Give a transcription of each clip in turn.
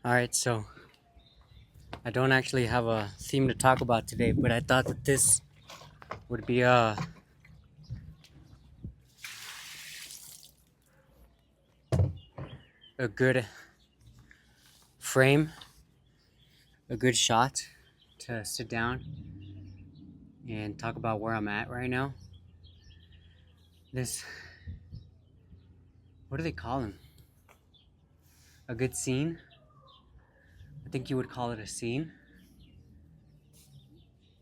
Alright, so I don't actually have a theme to talk about today, but I thought that this would be a good frame, a good shot to sit down and talk about where I'm at right now. This, what do they call him? A good scene? I think you would call it a scene.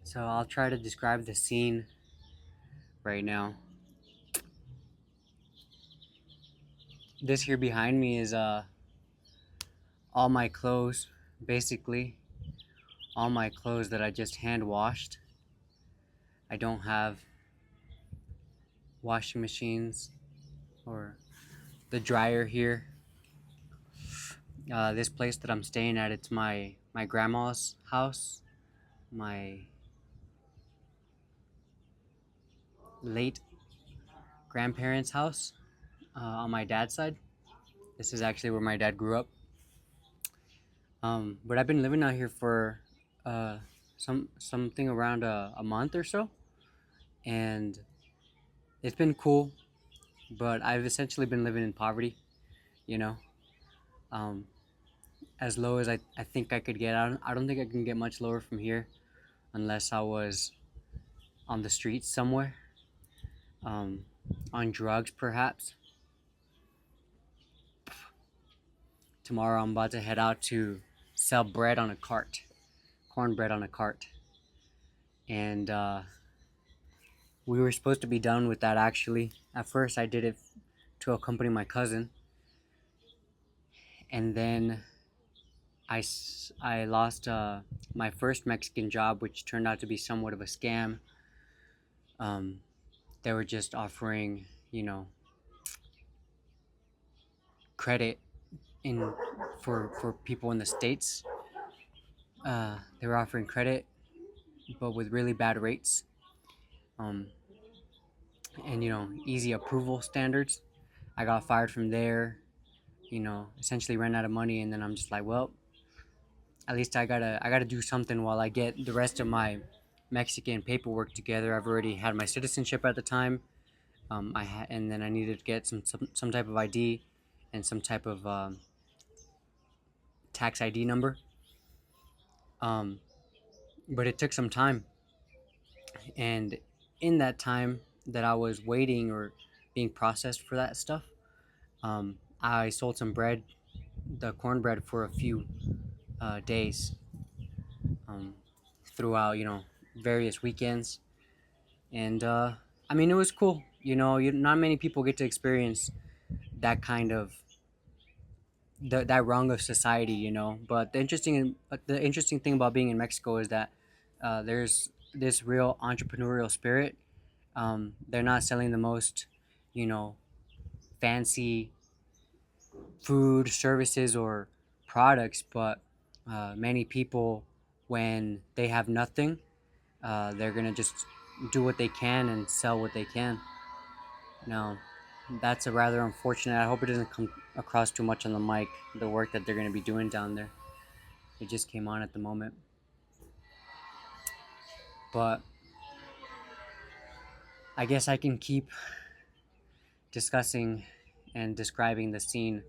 So I'll try to describe the scene right now. This here behind me is all my clothes, basically all my clothes that I just hand washed. I don't have washing machines or the dryer here. This place that I'm staying at, it's my grandma's house, my late grandparents' house on my dad's side. This is actually where my dad grew up. But I've been living out here for uh, something around a month or so, and it's been cool. But I've essentially been living in poverty, you know, um, as low as I think I could get. I don't think I can get much lower from here unless I was on the streets somewhere, um, on drugs perhaps. Tomorrow I'm about to head out to sell bread on a cart, cornbread on a cart. And we were supposed to be done with that actually. At first I did it to accompany my cousin. And then I lost my first Mexican job, which turned out to be somewhat of a scam. Um, they were just offering, credit in for people in the States. They were offering credit, but with really bad rates. Um, and easy approval standards. I got fired from there. Essentially ran out of money, and then I'm just like, well, at least I gotta do something while I get the rest of my Mexican paperwork together. I've already had my citizenship at the time. And then I needed to get some type of ID and some type of tax ID number. Um, but it took some time, and in that time that I was waiting or being processed for that stuff, I sold some bread, the cornbread, for a few days, um, throughout various weekends, and I mean it was cool. Not many people get to experience that kind of that rung of society. But the interesting thing about being in Mexico is that there's this real entrepreneurial spirit. They're not selling the most, you know, fancy food, services, or products, but many people, when they have nothing, they're gonna just do what they can and sell what they can. Now, that's a rather unfortunate. I hope it doesn't come across too much on the mic, the work that they're gonna be doing down there. It just came on at the moment, but I guess I can keep discussing and describing the scene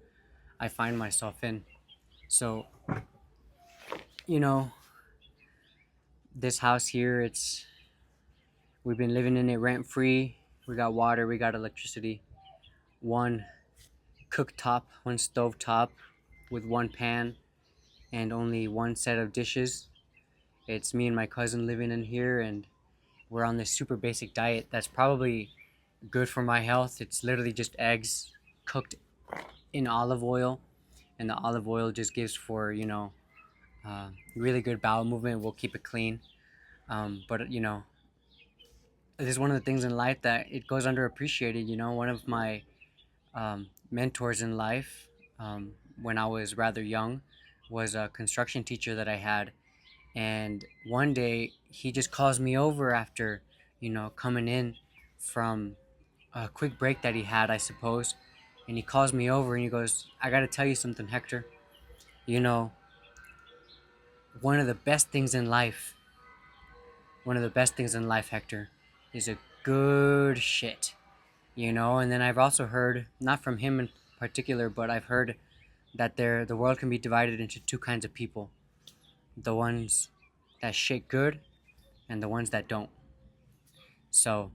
I find myself in. So, you know, this house here, we've been living in it rent free. We got water, we got electricity, one cooktop, one stove top with one pan and only one set of dishes. It's me and my cousin living in here, and we're on this super basic diet that's probably good for my health. It's literally just eggs cooked in olive oil, and the olive oil just gives for really good bowel movement. Will keep it clean. But this is one of the things in life that it goes underappreciated. One of my mentors in life, when I was rather young, was a construction teacher that I had. And one day he just calls me over after, coming in from a quick break that he had, I suppose. And he calls me over and he goes, I got to tell you something, Hector. You know, one of the best things in life, one of the best things in life, Hector, is a good shit. And then I've also heard, not from him in particular, but I've heard that the world can be divided into two kinds of people: the ones that shit good and the ones that don't. So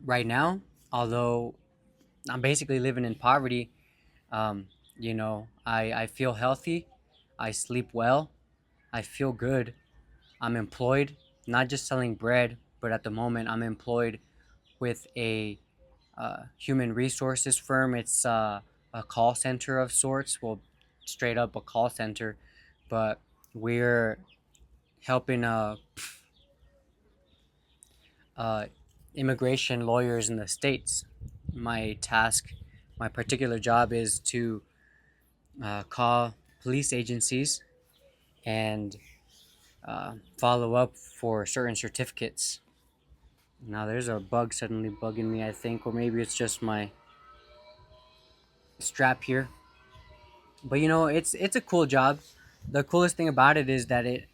right now, although I'm basically living in poverty, I feel healthy, I sleep well, I feel good, I'm employed, not just selling bread, but at the moment I'm employed with a human resources firm. It's a call center of sorts. Well, straight up a call center, but we're helping uh, immigration lawyers in the states. My task, my particular job is to call police agencies and follow up for certain certificates. Now there's a bug suddenly bugging me, I think, or maybe it's just my strap here. But it's a cool job. The coolest thing about it is that it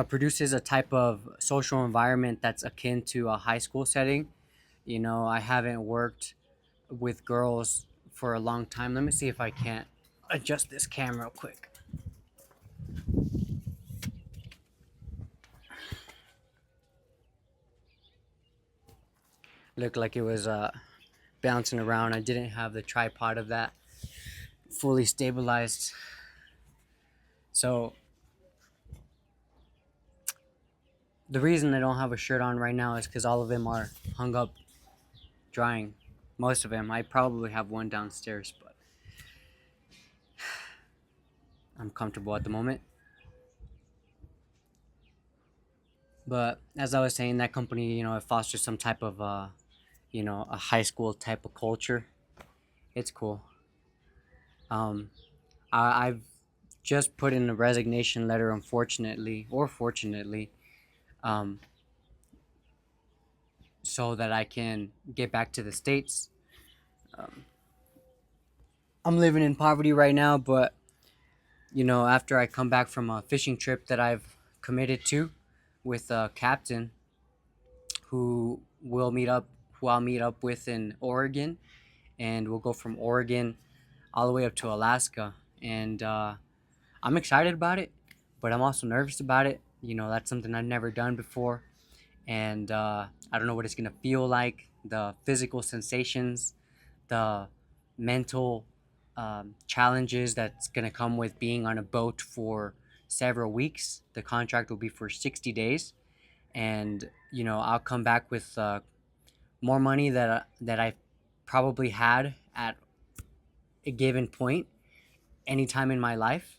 produces a type of social environment that's akin to a high school setting. I haven't worked with girls for a long time. Let me see if I can't adjust this camera real quick. Looked like it was bouncing around. I didn't have the tripod of that fully stabilized. So the reason I don't have a shirt on right now is because all of them are hung up drying. Most of them. I probably have one downstairs, but I'm comfortable at the moment. But as I was saying, that company, it fosters some type of, a high school type of culture. It's cool. Um, I've just put in a resignation letter, unfortunately or fortunately, um, so that I can get back to the States. Um, I'm living in poverty right now, but after I come back from a fishing trip that I've committed to with a captain who will meet up, who I'll meet up with in Oregon, and we'll go from Oregon all the way up to Alaska. And I'm excited about it, but I'm also nervous about it. That's something I've never done before, and I don't know what it's gonna feel like. The physical sensations, the mental challenges that's gonna come with being on a boat for several weeks. The contract will be for 60 days, and I'll come back with more money that I probably had at a given point anytime in my life.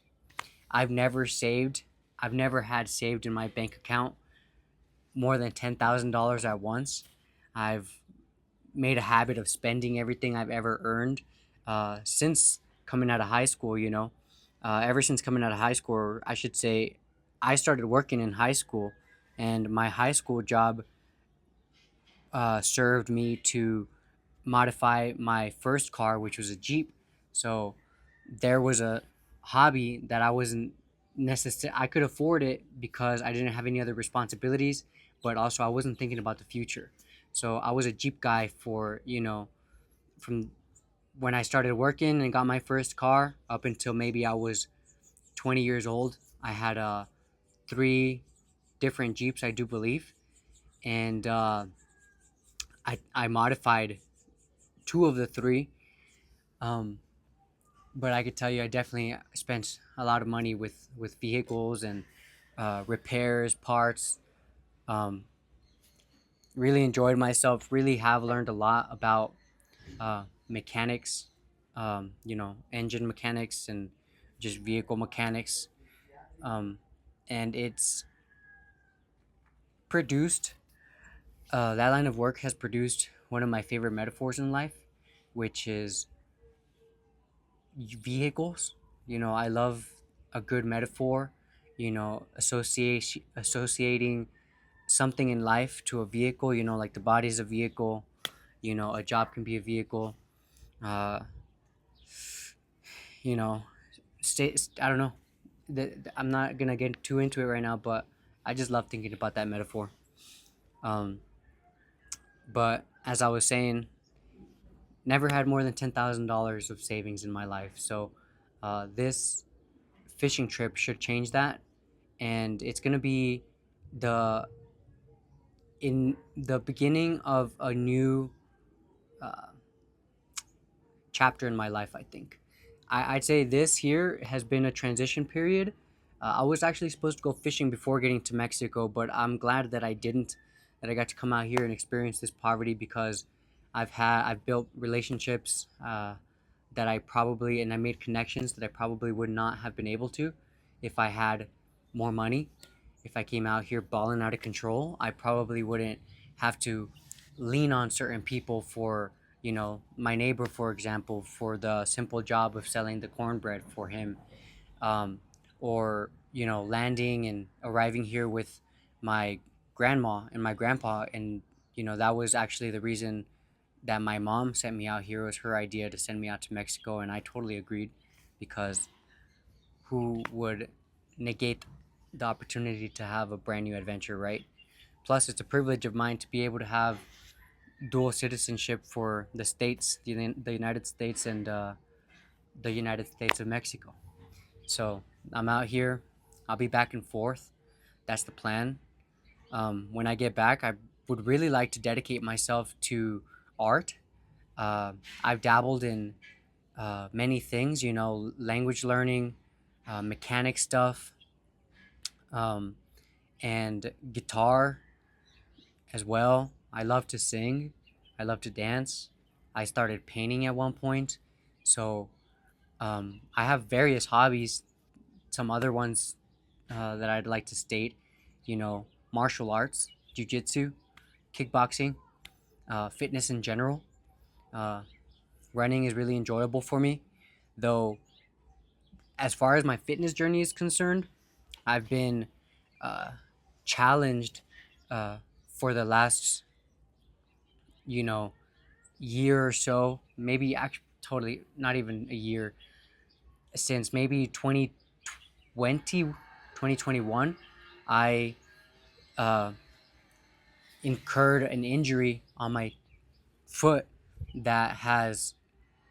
I've never saved. I've never had saved in my bank account more than $10,000 at once. I've made a habit of spending everything I've ever earned since coming out of high school. Ever since coming out of high school, or I should say, I started working in high school, and my high school job served me to modify my first car, which was a Jeep. So there was a hobby that I wasn't necessary. I could afford it because I didn't have any other responsibilities, but also I wasn't thinking about the future. So I was a Jeep guy for from when I started working and got my first car up until maybe I was 20 years old. I had three different Jeeps, I do believe, and I modified two of the three. Um, but I could tell you, I definitely spent a lot of money with vehicles and repairs, parts. Um, really enjoyed myself. Really have learned a lot about mechanics. Engine mechanics and just vehicle mechanics. Um, and it's produced. That line of work has produced one of my favorite metaphors in life, which is vehicles. I love a good metaphor. Associating something in life to a vehicle. Like the body's a vehicle. A job can be a vehicle. Uh, you know, I don't know. I'm not gonna get too into it right now, but I just love thinking about that metaphor. Um, but as I was saying, never had more than $10,000 of savings in my life. So this fishing trip should change that, and it's gonna be the in the beginning of a new uh, chapter in my life. I think I'd say this here has been a transition period. I was actually supposed to go fishing before getting to Mexico, but I'm glad that I didn't. That I got to come out here and experience this poverty because I've built relationships that I probably and I made connections that I probably would not have been able to if I had more money. If I came out here balling out of control, I probably wouldn't have to lean on certain people for, my neighbor, for example, for the simple job of selling the cornbread for him, um, or landing and arriving here with my grandma and my grandpa, and that was actually the reason that my mom sent me out here. Was her idea to send me out to Mexico, and I totally agreed because who would negate the opportunity to have a brand new adventure, right? Plus, it's a privilege of mine to be able to have dual citizenship for the states, the United States, and the United States of Mexico. So I'm out here. I'll be back and forth. That's the plan. When I get back, I would really like to dedicate myself to art. Uh, I've dabbled in many things, language learning, mechanic stuff, um, and guitar as well. I love to sing. I love to dance. I started painting at one point. So I have various hobbies. Some other ones that I'd like to state, martial arts, jujitsu, kickboxing, fitness in general. Uh, Running is really enjoyable for me, though. As far as my fitness journey is concerned, I've been uh, challenged uh, for the last, you know, year or so, maybe actually totally not even a year, since maybe 2020, 2021, I uh, incurred an injury on my foot that has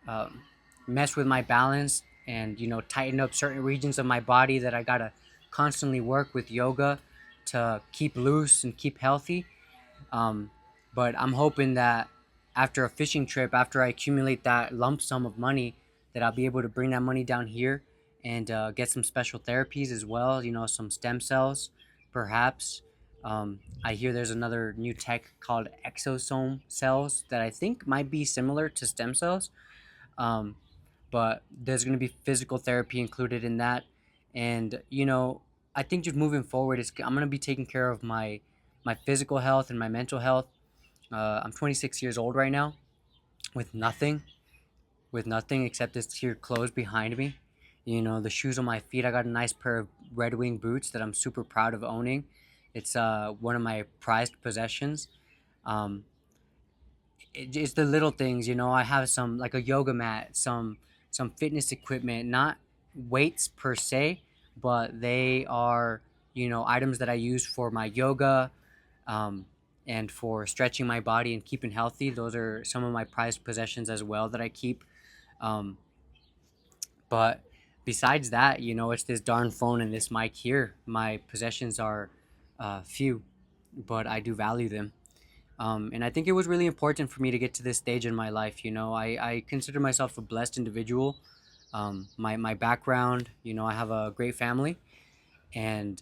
um, messed with my balance and tightened up certain regions of my body that I gotta constantly work with yoga to keep loose and keep healthy. Um, but I'm hoping that after a fishing trip, after I accumulate that lump sum of money, that I'll be able to bring that money down here and get some special therapies as well. Some stem cells, perhaps. I hear there's another new tech called exosome cells that I think might be similar to stem cells. Um, but there's going to be physical therapy included in that, and I think just moving forward, I'm going to be taking care of my physical health and my mental health. I'm 26 years old right now, with nothing, except this here clothes behind me. The shoes on my feet. I got a nice pair of Red Wing boots that I'm super proud of owning. It's one of my prized possessions. Um, it's the little things. I have some like a yoga mat, some fitness equipment, not weights per se, but they are items that I use for my yoga, um, and for stretching my body and keeping healthy. Those are some of my prized possessions as well that I keep. Um, but besides that, it's this darn phone and this mic here. My possessions are few, but I do value them. And I think it was really important for me to get to this stage in my life. I consider myself a blessed individual. My background, I have a great family, and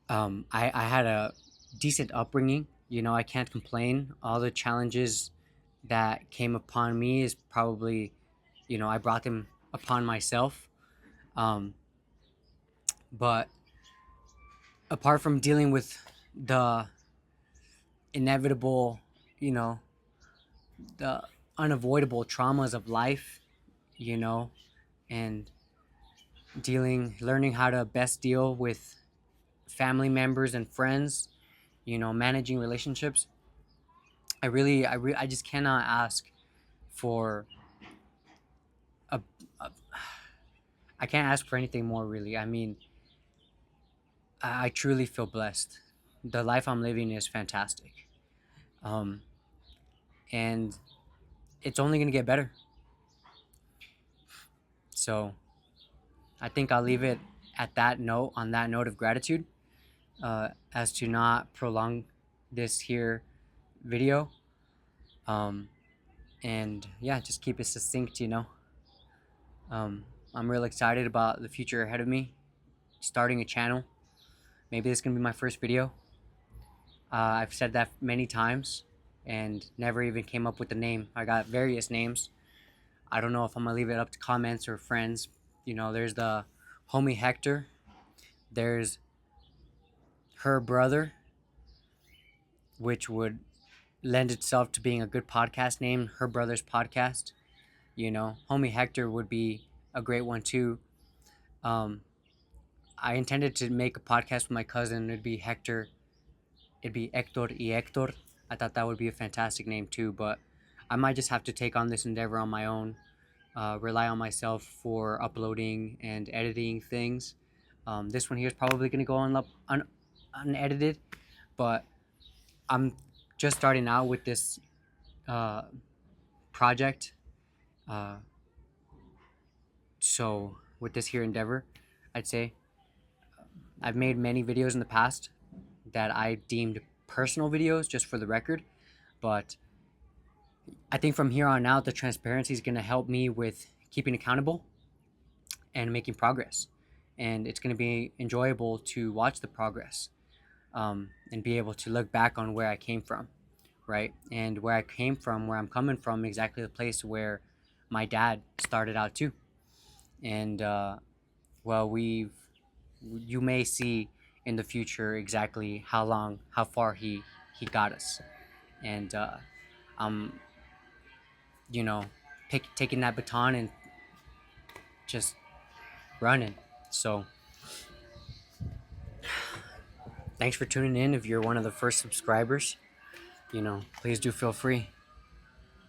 I had a decent upbringing. I can't complain. All the challenges that came upon me is probably, I brought them upon myself. Um, but apart from dealing with the inevitable, you know, the unavoidable traumas of life, you know, and learning how to best deal with family members and friends, managing relationships. I just cannot ask for a, a I can't ask for anything more, really. I mean, I truly feel blessed. The life I'm living is fantastic. Um, and it's only going to get better. So I think I'll leave it at that note, on that note of gratitude, as to not prolong this here video. Um, and yeah, just keep it succinct, you know. I'm real excited about the future ahead of me, starting a channel. Maybe this is going to be my first video. I've said that many times and never even came up with a name. I got various names. I don't know if I'm going to leave it up to comments or friends. You know, there's the homie Hector. There's her brother, which would lend itself to being a good podcast name, Her Brother's Podcast. You know, homie Hector would be a great one too. Um, I intended to make a podcast with my cousin. It'd be Hector. It'd be Hector y Hector. I thought that would be a fantastic name too, but I might just have to take on this endeavor on my own, rely on myself for uploading and editing things. This one here is probably going to go unedited, but I'm just starting out with this uh, project. Uh, so, with this here endeavor, I'd say I've made many videos in the past that I deemed personal videos, just for the record, but I think from here on out, the transparency is going to help me with keeping accountable and making progress. And it's going to be enjoyable to watch the progress, and be able to look back on where I came from, right? And where I came from, where I'm coming from, exactly the place where my dad started out too. And well, you may see in the future exactly how far he got us. And I'm, you know, taking that baton and just running. So thanks for tuning in. If you're one of the first subscribers, you know, please do feel free.